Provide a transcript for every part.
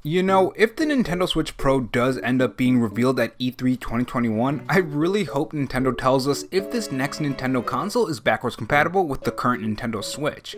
You know, if the Nintendo Switch Pro does end up being revealed at E3 2021, I really hope Nintendo tells us if this next Nintendo console is backwards compatible with the current Nintendo Switch.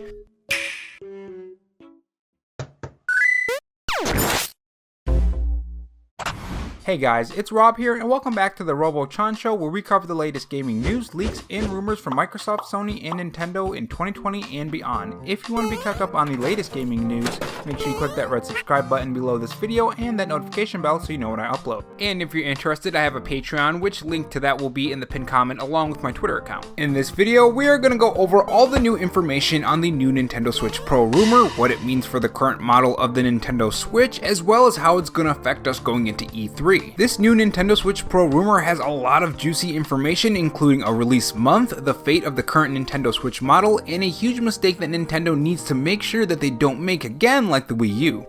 Hey guys, it's Rob here, and welcome back to the Robo Show, where we cover the latest gaming news, leaks, and rumors from Microsoft, Sony, and Nintendo in 2020 and beyond. If you want to be kept up on the latest gaming news, make sure you click that red subscribe button below this video and that notification bell so you know when I upload. And if you're interested, I have a Patreon, which link to that will be in the pinned comment along with my Twitter account. In this video, we are going to go over all the new information on the new Nintendo Switch Pro rumor, what it means for the current model of the Nintendo Switch, as well as how it's going to affect us going into E3. This new Nintendo Switch Pro rumor has a lot of juicy information, including a release month, the fate of the current Nintendo Switch model, and a huge mistake that Nintendo needs to make sure that they don't make again like the Wii U.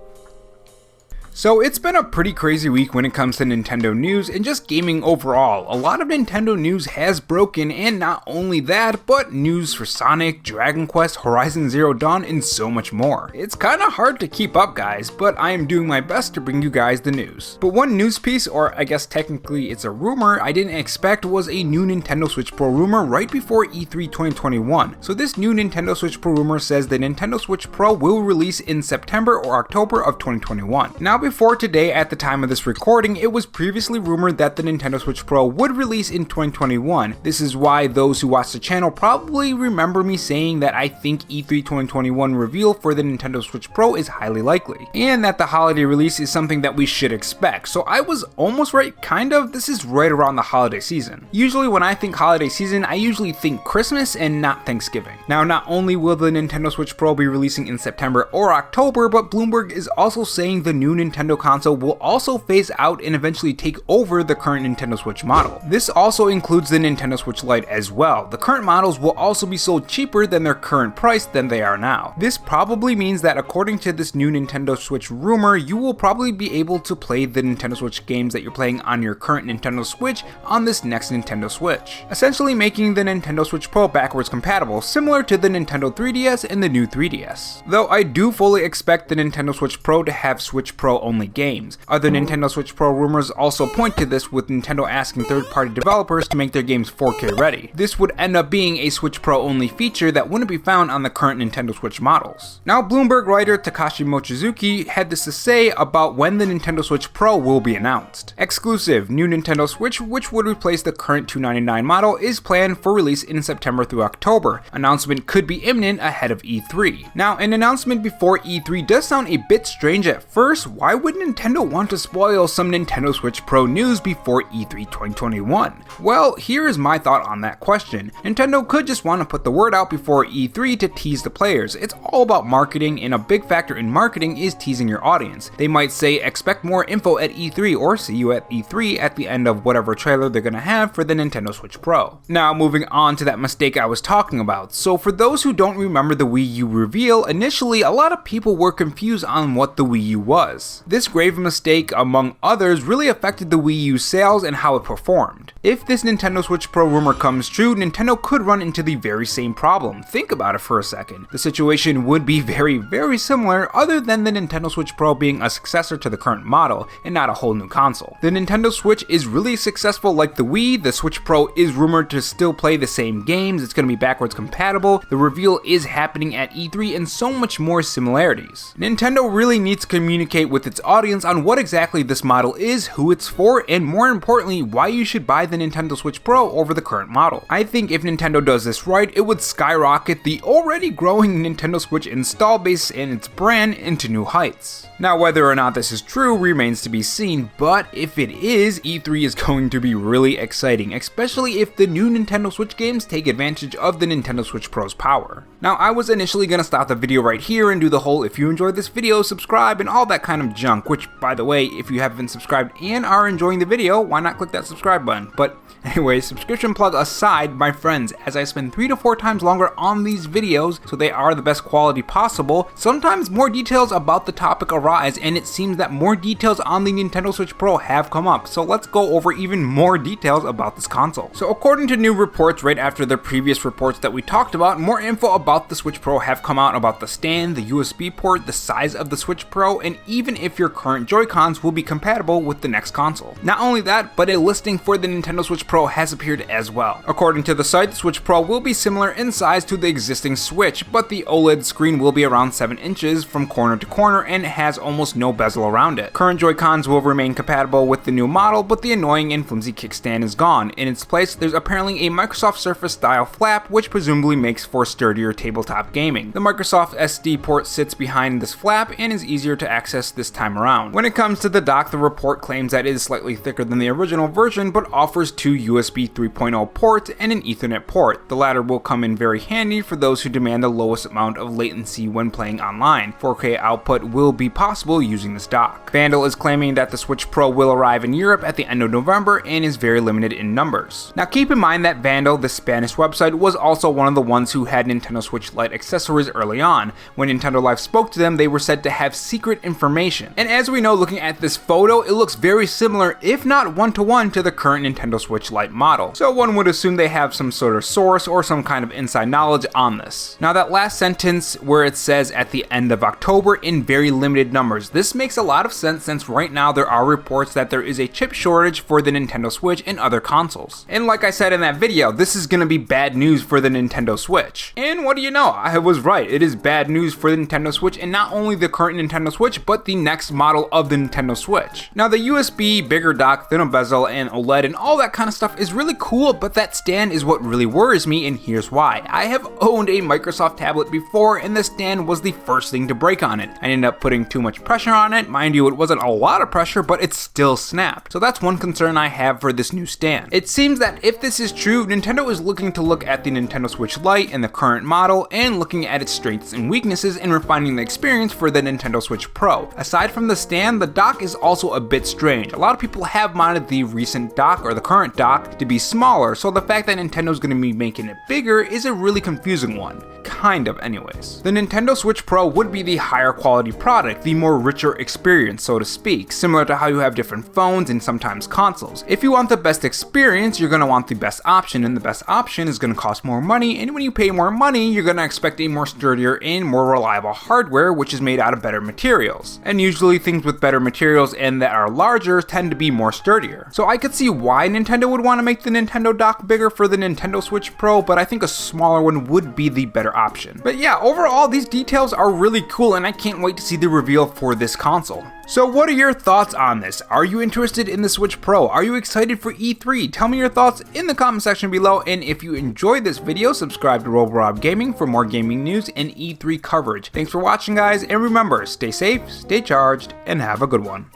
So it's been a pretty crazy week when it comes to Nintendo news and just gaming overall. A lot of Nintendo news has broken, and not only that, but news for Sonic, Dragon Quest, Horizon Zero Dawn, and so much more. It's kinda hard to keep up, guys, but I am doing my best to bring you guys the news. But one news piece, or I guess technically it's a rumor, I didn't expect was a new Nintendo Switch Pro rumor right before E3 2021. So this new Nintendo Switch Pro rumor says the Nintendo Switch Pro will release in September or October of 2021. Now before today, at the time of this recording, it was previously rumored that the Nintendo Switch Pro would release in 2021. This is why those who watch the channel probably remember me saying that I think E3 2021 reveal for the Nintendo Switch Pro is highly likely, and that the holiday release is something that we should expect. So I was almost right, kind of. This is right around the holiday season. Usually when I think holiday season, I usually think Christmas and not Thanksgiving. Now, not only will the Nintendo Switch Pro be releasing in September or October, but Bloomberg is also saying the new Nintendo console will also phase out and eventually take over the current Nintendo Switch model. This also includes the Nintendo Switch Lite as well. The current models will also be sold cheaper than their current price than they are now. This probably means that according to this new Nintendo Switch rumor, you will probably be able to play the Nintendo Switch games that you're playing on your current Nintendo Switch on this next Nintendo Switch, essentially making the Nintendo Switch Pro backwards compatible, similar to the Nintendo 3DS and the new 3DS. Though I do fully expect the Nintendo Switch Pro to have Switch Pro only games. Other Nintendo Switch Pro rumors also point to this, with Nintendo asking third-party developers to make their games 4K ready. This would end up being a Switch Pro only feature that wouldn't be found on the current Nintendo Switch models. Now, Bloomberg writer Takashi Mochizuki had this to say about when the Nintendo Switch Pro will be announced. Exclusive, new Nintendo Switch, which would replace the current $299 model, is planned for release in September through October. Announcement could be imminent ahead of E3. Now, an announcement before E3 does sound a bit strange at first. Why would Nintendo want to spoil some Nintendo Switch Pro news before E3 2021? Well, here is my thought on that question. Nintendo could just want to put the word out before E3 to tease the players. It's all about marketing, and a big factor in marketing is teasing your audience. They might say expect more info at E3 or see you at E3 at the end of whatever trailer they're gonna have for the Nintendo Switch Pro. Now, moving on to that mistake I was talking about. So for those who don't remember the Wii U reveal, initially a lot of people were confused on what the Wii U was. This grave mistake, among others, really affected the Wii U sales and how it performed. If this Nintendo Switch Pro rumor comes true, Nintendo could run into the very same problem. Think about it for a second. The situation would be very similar, other than the Nintendo Switch Pro being a successor to the current model and not a whole new console. The Nintendo Switch is really successful like the Wii. The Switch Pro is rumored to still play the same games. It's going to be backwards compatible. The reveal is happening at E3, and so much more similarities. Nintendo really needs to communicate with its audience on what exactly this model is, who it's for, and more importantly, why you should buy the Nintendo Switch Pro over the current model. I think if Nintendo does this right, it would skyrocket the already growing Nintendo Switch install base and its brand into new heights. Now, whether or not this is true remains to be seen, but if it is, E3 is going to be really exciting, especially if the new Nintendo Switch games take advantage of the Nintendo Switch Pro's power. Now, I was initially gonna stop the video right here and do the whole if you enjoyed this video, subscribe and all that kind of junk, which, by the way, if you haven't subscribed and are enjoying the video, why not click that subscribe button? But anyway, subscription plug aside, my friends, as I spend 3 to 4 times longer on these videos, so they are the best quality possible, sometimes more details about the topic arise, and it seems that more details on the Nintendo Switch Pro have come up, so let's go over even more details about this console. So according to new reports right after the previous reports that we talked about, more info about the Switch Pro have come out about the stand, the USB port, the size of the Switch Pro, and even if if your current Joy-Cons will be compatible with the next console. Not only that, but a listing for the Nintendo Switch Pro has appeared as well. According to the site, the Switch Pro will be similar in size to the existing Switch, but the OLED screen will be around 7 inches from corner to corner and has almost no bezel around it. Current Joy-Cons will remain compatible with the new model, but the annoying and flimsy kickstand is gone. In its place, there's apparently a Microsoft Surface style flap, which presumably makes for sturdier tabletop gaming. The Microsoft SD port sits behind this flap and is easier to access this time around. When it comes to the dock, the report claims that it is slightly thicker than the original version, but offers 2 USB 3.0 ports and an Ethernet port. The latter will come in very handy for those who demand the lowest amount of latency when playing online. 4K output will be possible using this dock. Vandal is claiming that the Switch Pro will arrive in Europe at the end of November and is very limited in numbers. Now keep in mind that Vandal, the Spanish website, was also one of the ones who had Nintendo Switch Lite accessories early on. When Nintendo Life spoke to them, they were said to have secret information. And as we know, looking at this photo, it looks very similar, if not one-to-one, to the current Nintendo Switch Lite model. So one would assume they have some sort of source or some kind of inside knowledge on this. Now that last sentence where it says at the end of October in very limited numbers, this makes a lot of sense since right now there are reports that there is a chip shortage for the Nintendo Switch and other consoles. And like I said in that video, this is gonna be bad news for the Nintendo Switch. And what do you know, I was right, it is bad news for the Nintendo Switch, and not only the current Nintendo Switch, but the next model of the Nintendo Switch. Now the USB, bigger dock, thinner bezel, and OLED and all that kind of stuff is really cool, but that stand is what really worries me, and here's why. I have owned a Microsoft tablet before, and the stand was the first thing to break on it. I ended up putting too much pressure on it. Mind you, it wasn't a lot of pressure, but it still snapped. So that's one concern I have for this new stand. It seems that if this is true, Nintendo is looking to look at the Nintendo Switch Lite and the current model, and looking at its strengths and weaknesses and refining the experience for the Nintendo Switch Pro. Aside from the stand, the dock is also a bit strange. A lot of people have modded the recent dock, or the current dock, to be smaller, so the fact that Nintendo's gonna be making it bigger is a really confusing one. Kind of anyways. The Nintendo Switch Pro would be the higher quality product, the more richer experience, so to speak, similar to how you have different phones and sometimes consoles. If you want the best experience, you're gonna want the best option, and the best option is gonna cost more money, and when you pay more money, you're gonna expect a more sturdier and more reliable hardware, which is made out of better materials. And usually things with better materials and that are larger tend to be more sturdier. So I could see why Nintendo would want to make the Nintendo dock bigger for the Nintendo Switch Pro, but I think a smaller one would be the better option. But yeah, overall these details are really cool, and I can't wait to see the reveal for this console. So what are your thoughts on this? Are you interested in the Switch Pro? Are you excited for E3? Tell me your thoughts in the comment section below, and if you enjoyed this video, subscribe to Robo Gaming for more gaming news and E3 coverage. Thanks for watching guys, and remember, stay safe, stay charged, and have a good one.